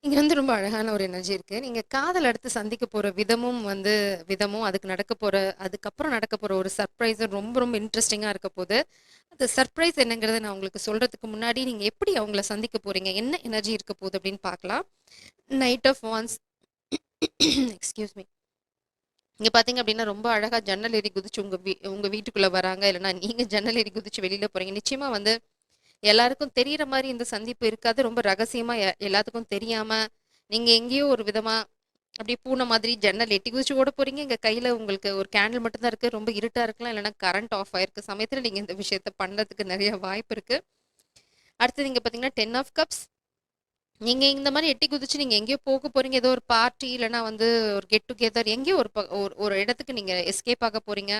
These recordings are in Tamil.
இங்க வந்து ரொம்ப அழகான ஒரு எனர்ஜி இருக்கு. நீங்க காதல் அடுத்து சந்திக்க போற விதமும், அதுக்கு அதுக்கப்புறம் நடக்க போற ஒரு சர்ப்ரைஸும் ரொம்ப ரொம்ப இன்ட்ரஸ்டிங்கா இருக்க போது. அந்த சர்ப்ரைஸ் என்னங்கிறத நான் உங்களுக்கு சொல்றதுக்கு முன்னாடி, நீங்க எப்படி அவங்கள சந்திக்க போறீங்க? என்ன எனர்ஜி இருக்க போது அப்படின்னு பார்க்கலாம். Knight of wands excuse me. இங்க பார்த்தீங்க அப்படின்னா, ரொம்ப அழகா ஜன்னல் ஏறி குதிச்சு உங்க வீட்டுக்குள்ள வராங்க. இல்லன்னா நீங்க ஜன்னல் ஏறி குதிச்சு வெளியில போறீங்க. நிச்சயமா வந்து எல்லாருக்கும் தெரியிற மாரி இந்த சந்திப்பு இருக்காது. ரொம்ப ரகசியமா எல்லாத்துக்கும் தெரியாம, நீங்க எங்கேயோ ஒரு விதமா அப்படியே பூனை மாதிரி ஜன்னல் எட்டி குதிச்சு ஓட போறீங்க. இங்க கையில உங்களுக்கு ஒரு கேண்டில் மட்டும் தான் இருக்கு. ரொம்ப இருட்டா இருக்கலாம். இல்லன்னா கரண்ட் ஆஃப் ஆயிருக்க சமயத்துல நீங்க இந்த விஷயத்த பண்றதுக்கு நெறைய வாய்ப்பு இருக்கு. அடுத்து நீங்க பார்த்தீங்கன்னா, 10 ஆஃப் கப்ஸ். நீங்க இந்த மாரி எட்டி குதிச்சு நீங்க எங்கேயோ போக போறீங்க. ஏதோ ஒரு பார்ட்டி இல்லன்னா வந்து ஒரு கெட் டுகெதர் எங்கேயோ ஒரு ஒரு இடத்துக்கு நீங்க எஸ்கேப் ஆக போறீங்க.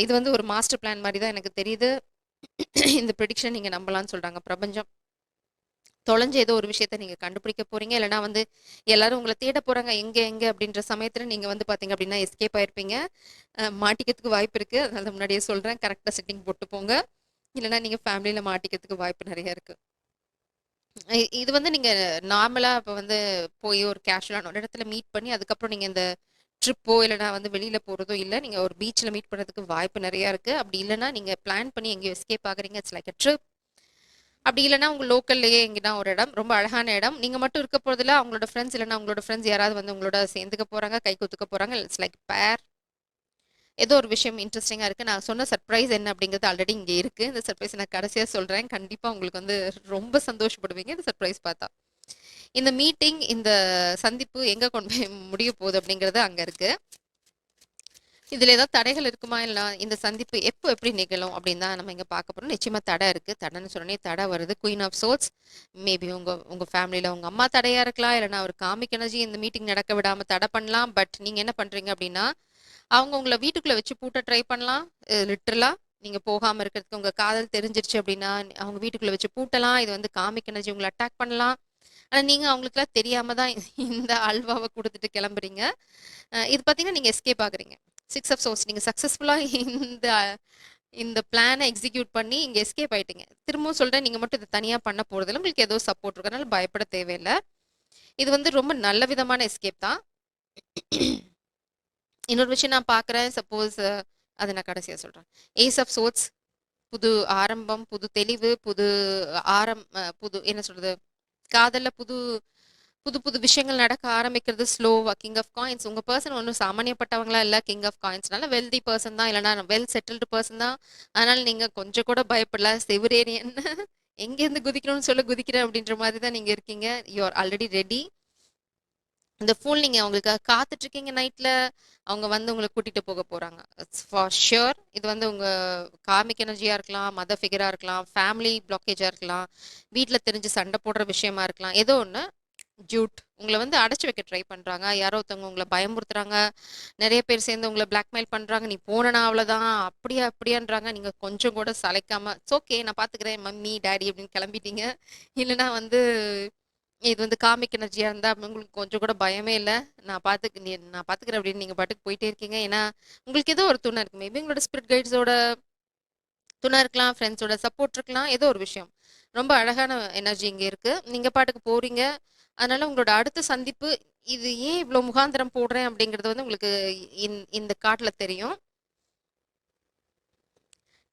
இது வந்து ஒரு மாஸ்டர் பிளான் மாரி தான் எனக்கு தெரியுது. இந்த ப்ரெடிக்ஷன் நீங்க நம்பலாம்னு சொல்றாங்க பிரபஞ்சம். தொலைஞ்ச ஏதோ ஒரு விஷயத்த நீங்க கண்டுபிடிக்க போறீங்க. இல்லன்னா வந்து எல்லாரும் உங்கள தேட போறாங்க. எங்க எங்க அப்படின்ற சமயத்துல நீங்க வந்து பார்த்தீங்க அப்படின்னா, எஸ்கேப் ஆயிருப்பீங்க. மாட்டிக்கிறதுக்கு வாய்ப்பு இருக்கு. அதனால முன்னாடியே சொல்றேன். கரெக்ட்டா செட்டிங் போட்டு போங்க. இல்லன்னா நீங்க ஃபேமிலில மாட்டிக்கிறதுக்கு வாய்ப்பு நெறைய இருக்கு. இது வந்து நீங்க நார்மலா இப்ப வந்து போய் ஒரு கேஷுவலான ஒரு இடத்துல மீட் பண்ணி, அதுக்கப்புறம் நீங்க இந்த ட்ரிப்போ இல்லன்னா வந்து வெளியில போறதோ இல்ல. நீங்க ஒரு பீச்ல மீட் பண்றதுக்கு வாய்ப்பு நெறைய இருக்கு. அப்படி இல்லன்னா நீங்க பிளான் பண்ணி எங்கேயோ எஸ்கேப் ஆகுறீங்க. It's like a trip. அப்படி இல்லன்னா உங்க லோக்கல்லயே எங்கனா ஒரு இடம். ரொம்ப அழகான இடம். நீங்க மட்டும் இருக்க போறதில்ல. அவங்களோட ஃப்ரெண்ட்ஸ் இல்லன்னா உங்களோட ஃப்ரெண்ட்ஸ் யாராவது வந்து உங்களோட சேர்ந்துக்க போறாங்க. கை குத்துக்க போறாங்க. இட்ஸ் லைக் பேர். ஏதோ ஒரு விஷயம் இன்ட்ரஸ்டிங்கா இருக்கு. நான் சொன்ன சர்ப்ரைஸ் என்ன அப்படிங்கிறது ஆல்ரெடி இங்க இருக்கு. இந்த சர்ப்ரைஸ் நான் கடைசியா சொல்றேன். கண்டிப்பா உங்களுக்கு வந்து ரொம்ப சந்தோஷப்படுவீங்க இந்த சர்ப்ரைஸ் பார்த்தா. இந்த மீட்டிங், இந்த சந்திப்பு எங்க கொண்டு போய் முடிய போகுது அப்படிங்கிறது அங்க இருக்கு. இதுல ஏதாவது தடைகள் இருக்குமா? இல்ல இந்த சந்திப்பு எப்படி நிகழும் அப்படின்னு தான் நம்ம இங்க பார்க்க போறோம். நிச்சயமா தடை இருக்கு. தடைன்னு சொன்னோனே தடை வருது. Queen of sorts. மேபி உங்க உங்க ஃபேமிலில உங்க அம்மா தடையா இருக்கலாம். இல்லன்னா ஒரு காமிக் எனர்ஜி இந்த மீட்டிங் நடக்க விடாம தடை பண்ணலாம். பட் நீங்க என்ன பண்றீங்க அப்படின்னா, அவங்க உங்கள வீட்டுக்குள்ள வச்சு பூட்ட ட்ரை பண்ணலாம். லிட்டரலா நீங்க போகாம இருக்கிறதுக்கு உங்க காதல் தெரிஞ்சிருச்சு அப்படின்னா, அவங்க வீட்டுக்குள்ள வச்சு பூட்டலாம். இது வந்து காமிக் எனர்ஜி உங்கள அட்டாக் பண்ணலாம். ஆனா நீங்க அவங்களுக்குலாம் தெரியாம தான் இந்த அல்வாவ குடுத்துட்டு கிளம்புறீங்க. இது பார்த்தீங்கன்னா, நீங்க எஸ்கேப் ஆகுறீங்க. 6 ஆஃப் சோர்ஸ் நீங்க சக்சஸ்ஃபுல்லா இந்த இந்த பிளான எக்ஸிக்யூட் பண்ணி இங்க எஸ்கேப் ஆயிட்டீங்க. திரும்பவும் சொல்றேன், நீங்க மட்டும் இத தனியா பண்ண போறதில்ல. உங்களுக்கு ஏதோ சப்போர்ட் இருக்கு. அதனால பயப்பட தேவையில்ல. இது வந்து ரொம்ப நல்ல விதமான எஸ்கேப் தான். இன்னொரு விஷயம் நான் பார்க்குறேன். சப்போஸ் அத நான் கடைசியா சொல்றேன். ஏஸ் ஆஃப் சோர்ட்ஸ் புது ஆரம்பம், புது தெளிவு, புது புது என்ன சொல்றது? காதல்ல புது புது புது விஷயங்கள் நடக்க ஆரம்பிக்கிறது ஸ்லோவா. கிங் ஆஃப் காயின்ஸ் உங்க பர்சன் ஒன்றும் சாமானியப்பட்டவங்களா இல்ல. கிங் ஆஃப் காயின்ஸ்னால வெல்தி பர்சன் தான். இல்லைனா வெல் செட்டில்டு பர்சன் தான். அதனால நீங்க கொஞ்சம் கூட பயப்படல. செவிரேறியன் எங்கேருந்து குதிக்கணும்னு சொல்ல குதிக்கிறேன் அப்படின்ற மாதிரி தான் நீங்க இருக்கீங்க. You are already ready. இந்த ஃபூல் நீங்க அவங்களுக்காக காத்துட்டு இருக்கீங்க நைட்ல. அவங்க வந்து உங்கள கூட்டிட்டு போக போறாங்க. It's for sure. இது வந்து உங்க கார்மிக் எனர்ஜியா இருக்கலாம், மதர் ஃபிகரா இருக்கலாம், ஃபேமிலி பிளாக்கேஜா இருக்கலாம், வீட்ல தெரிஞ்சு சண்டை போடுற விஷயமா இருக்கலாம். ஏதோ ஒண்ணு ஜூட் உங்கள வந்து அடைச்சு வைக்க ட்ரை பண்றாங்க. யாரோ ஒருத்தவங்க உங்கள பயமுறுத்துறாங்க. நெறைய பேர் சேர்ந்து உங்கள பிளாக்மெயில் பண்றாங்க. நீ போனனா அவ்வளோதான். அப்படியா அப்படியான்றாங்க. நீங்க கொஞ்சம் கூட சளைக்காம, இட்ஸ் ஓகே நான் பார்த்துக்கிறேன் மம்மி, டாடி அப்படின்னு கிளம்பிட்டீங்க. இல்லன்னா வந்து இது வந்து காமிக் எனர்ஜியா இருந்தா உங்களுக்கு கொஞ்சம் கூட பயமே இல்ல. நான் பார்த்துக்கிறேன் அப்படின்னு நீங்க பாட்டுக்கு போயிட்டே இருக்கீங்க. ஏன்னா, உங்களுக்கு ஏதோ ஒரு துணை இருக்கு. மேபி உங்களோட ஸ்பிரிட் கைட்ஸோட துணை இருக்கலாம், ஃப்ரெண்ட்ஸோட சப்போர்ட் இருக்கலாம். ஏதோ ஒரு விஷயம். ரொம்ப அழகான எனர்ஜி இங்க இருக்கு. நீங்க பாட்டுக்கு போறீங்க. அதனால உங்களோட அடுத்த சந்திப்பு இது ஏன் இவ்ளோ முகாந்திரம் போடுறேன் அப்படிங்கிறது வந்து உங்களுக்கு இந்த கார்ட்ல தெரியும்.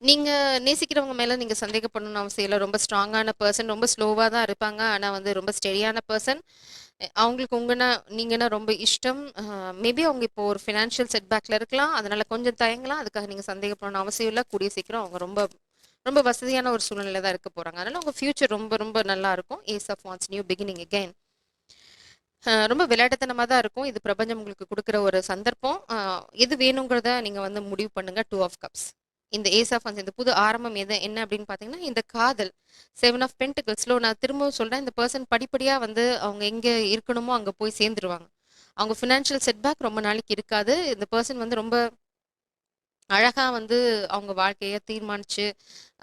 நீங்க நேசிக்கிறவங்க மேல நீங்க சந்தேகப்படணும்னு அவசியம் இல்ல. ரொம்ப ஸ்ட்ராங்கான பெர்சன். ரொம்ப ஸ்லோவா தான் இருப்பாங்க. ஆனா வந்து ரொம்ப ஸ்டெடியான பெர்சன். அவங்களுக்கு நீங்கன்னா ரொம்ப இஷ்டம். மேபி அவங்க இப்போ ஒரு ஃபினான்ஷியல் செட்பேக்ல இருக்கலாம். அதனால கொஞ்சம் தயங்கலாம். அதுக்காக நீங்க சந்தேகப்படணும்னு அவசியம் இல்ல. கூடிய சீக்கிரம் அவங்க ரொம்ப ரொம்ப வசதியான ஒரு சூழ்நிலையில தான் இருக்க போறாங்க. அதனால உங்க ஃபியூச்சர் ரொம்ப ரொம்ப நல்லா இருக்கும். Ace of wands new beginning again. ரொம்ப விளையாட்டுத்தனமா தான் இருக்கும். இது பிரபஞ்சம் உங்களுக்கு குடுக்குற ஒரு சந்தர்ப்பம். எது வேணுங்கிறத நீங்க வந்து முடிவு பண்ணுங்க. 2 ஆஃப் கப்ஸ். இந்த ஏஸ் ஆஃப் வாண்ட்ஸ் இந்த புது ஆரம்பம் என்ன அப்படின்னு பார்த்தீங்கன்னா, இந்த காதல். 7 ஆஃப் பென்டிகிள்ஸ்ல நான் திரும்பவும் சொல்றேன். இந்த பெர்சன் படிப்படியா வந்து அவங்க எங்க இருக்கணுமோ அங்க போய் சேர்ந்துருவாங்க. அவங்க ஃபினான்ஷியல் செட்பேக் ரொம்ப நாளைக்கு இருக்காது. இந்த பெர்சன் வந்து ரொம்ப அழகா வந்து அவங்க வாழ்க்கைய தீர்மானிச்சு,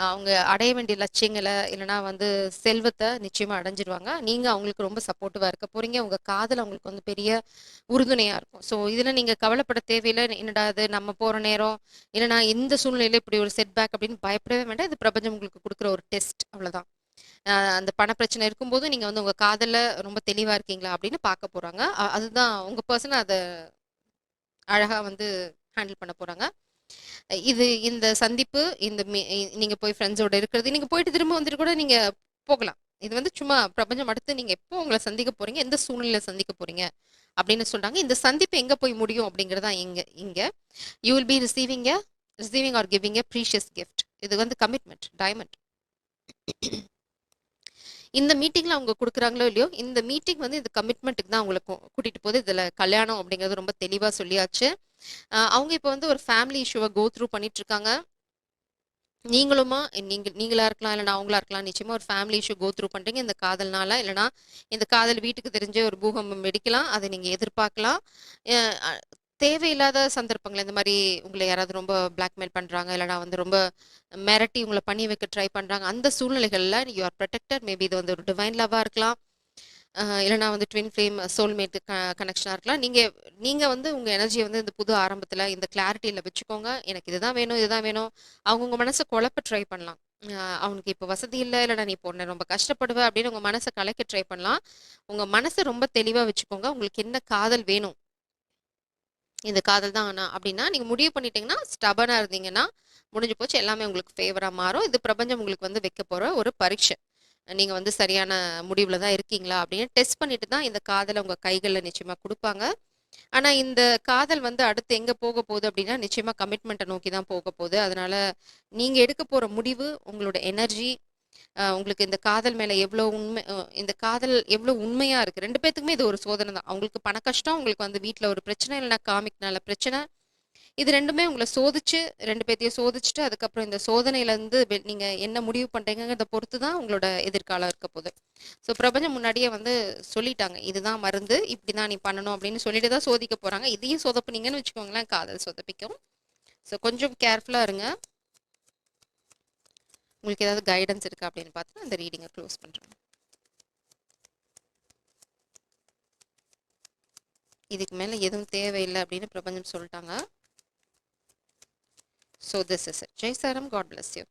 அவங்க அடைய வேண்டிய லட்சியங்கள, இல்லன்னா வந்து செல்வத்த நிச்சயமா அடைஞ்சிருவாங்க. நீங்க அவங்களுக்கு ரொம்ப சப்போர்ட்டிவா இருக்க போறீங்க. உங்க காதல் அவங்களுக்கு வந்து பெரிய உறுதுணையா இருக்கும். ஸோ இதுல நீங்க கவலைப்பட தேவையில்ல. என்னடா இது நம்ம போற நேரம், இல்லன்னா இந்த சூழ்நிலையில இப்படி ஒரு செட்பேக் அப்படின்னு பயப்படவே வேண்டாம். இது பிரபஞ்சம் உங்களுக்கு குடுக்குற ஒரு டெஸ்ட் அவ்வளோதான். அந்த பண பிரச்சனை இருக்கும்போது நீங்க வந்து உங்க காதல்ல ரொம்ப தெளிவா இருக்கீங்களா அப்படின்னு பார்க்க போறாங்க. அதுதான் உங்க பெர்சன் அத அழகா வந்து ஹேண்டில் பண்ண போறாங்க. இந்த சந்திப்பு, நீங்க போய் ஃப்ரெண்ட்ஸோட இருக்கிறது, நீங்க போயிட்டு திரும்ப வந்துட்டு கூட நீங்க போகலாம். இது வந்து சும்மா பிரபஞ்சம் அடுத்து நீங்க எப்போ உங்கள சந்திக்க போறீங்க, எந்த சூழ்நிலையில சந்திக்க போறீங்க அப்படின்னு சொல்றாங்க. இந்த சந்திப்பு எங்க போய் முடியும் அப்படிங்கிறது தான் இங்க இங்க. You will be receiving are giving a precious gift. இது வந்து கமிட்மெண்ட், டயமண்ட். இந்த மீட்டிங்ல அவங்க குடுக்குறாங்களோ இல்லையோ, இந்த மீட்டிங் வந்து இந்த கமிட்மெண்ட்டுக்கு தான் அவங்கள கூட்டிட்டு போகுது. இதுல கல்யாணம் அப்படிங்கிறது ரொம்ப தெளிவா சொல்லியாச்சு. அவங்க இப்ப வந்து ஒரு ஃபேமிலி இஷ்யூவ கோ த்ரூ பண்ணிட்டு இருக்காங்க. நீங்களுமா நீங்களா இருக்கலாம், இல்லன்னா அவங்களா இருக்கலாம். நிச்சயமா ஒரு ஃபேமிலி இஷ்யூ கோ த்ரூ பண்றீங்க இந்த காதல்னால. இல்லன்னா இந்த காதல் வீட்டுக்கு தெரிஞ்சு ஒரு பூகம்பம் வெடிக்கலாம். அத நீங்க எதிர்பார்க்கலாம். அ அ தேவையில்லாத சந்தர்ப்பங்கள் இந்த மாரி உங்கள யாராவது ரொம்ப பிளாக்மெயில் பண்றாங்க, இல்லன்னா வந்து ரொம்ப மிரட்டி உங்கள பண்ணி வைக்க ட்ரை பண்றாங்க. அந்த சூழ்நிலைகள்ல யூ ஆர் புரொடெக்டட். மேபி இது வந்து ஒரு டிவைன் லவ்வா இருக்கலாம். இல்லன்னா வந்து ட்வின் ஃப்ளேம் சோல்மேட் கனெக்ஷனா இருக்கலாம். நீங்க நீங்க வந்து உங்க எனர்ஜிய வந்து இந்த புது ஆரம்பத்துல இந்த கிளாரிட்டில வச்சுக்கோங்க. எனக்கு இதுதான் வேணும், இதுதான் வேணும். அவங்கவங்க மனச குழப்ப ட்ரை பண்ணலாம். அவனுக்கு இப்ப வசதி இல்ல, இல்லன்னா நீ இப்போ உன்ன ரொம்ப கஷ்டப்படுவ அப்படின்னு உங்க மனச கலைக்க ட்ரை பண்ணலாம். உங்க மனச ரொம்ப தெளிவா வச்சுக்கோங்க. உங்களுக்கு என்ன காதல் வேணும்? இந்த காதல் தான் ஆனா அப்படின்னா, நீங்க முடிவு பண்ணிட்டீங்கன்னா, ஸ்டபர்னா இருந்தீங்கன்னா, முடிஞ்சு போச்சு. எல்லாமே உங்களுக்கு ஃபேவரா மாறும். இது பிரபஞ்சம் உங்களுக்கு வந்து வைக்க போற ஒரு பரீட்சை. நீங்க வந்து சரியான முடிவுல தான் இருக்கீங்களா அப்படின்னு டெஸ்ட் பண்ணிட்டு தான் இந்த காதல உங்க கைகள்ல நிச்சயமா குடுப்பாங்க. ஆனா இந்த காதல் வந்து அடுத்து எங்க போக போகுது அப்படின்னா, நிச்சயமா கமிட்மெண்ட்ட நோக்கி தான் போக போகுது. அதனால நீங்க எடுக்க போற முடிவு, உங்களோட எனர்ஜி, உங்களுக்கு இந்த காதல் மேல எவ்வளோ உண்மை இந்த காதல் எவ்வளோ உண்மையா இருக்கு. 2 பேத்துக்குமே இது ஒரு சோதனை தான். அவங்களுக்கு பண கஷ்டம், உங்களுக்கு வந்து வீட்ல ஒரு பிரச்சனை, இல்லன்னா காமிக்னால பிரச்சனை. இது 2மே உங்கள சோதிச்சு 2 பேத்தையும் சோதிச்சுட்டு, அதுக்கப்புறம் இந்த சோதனையிலருந்து நீங்க என்ன முடிவு பண்றீங்கங்கிறத பொறுத்து தான் உங்களோட எதிர்காலம் இருக்க போது. ஸோ பிரபஞ்சம் முன்னாடியே வந்து சொல்லிட்டாங்க. இதுதான் மருந்து, இப்படிதான் நீ பண்ணணும் அப்படின்னு சொல்லிட்டு தான் சோதிக்க போறாங்க. இதையும் சொதப்புனீங்கன்னு வச்சுக்கோங்களேன், காதல் சொதப்பிக்கும். ஸோ கொஞ்சம் கேர்ஃபுல்லா இருங்க. உங்களுக்கு ஏதாவது கைடன்ஸ் இருக்கா அப்படின்னு பார்த்து அந்த ரீடிங்கை க்ளோஸ் பண்றேன். இதுக்கு மேல எதுவும் தேவையில்லை அப்படின்னு பிரபஞ்சம் சொல்லிட்டாங்க. So this is it. Jai சாரம். God bless you.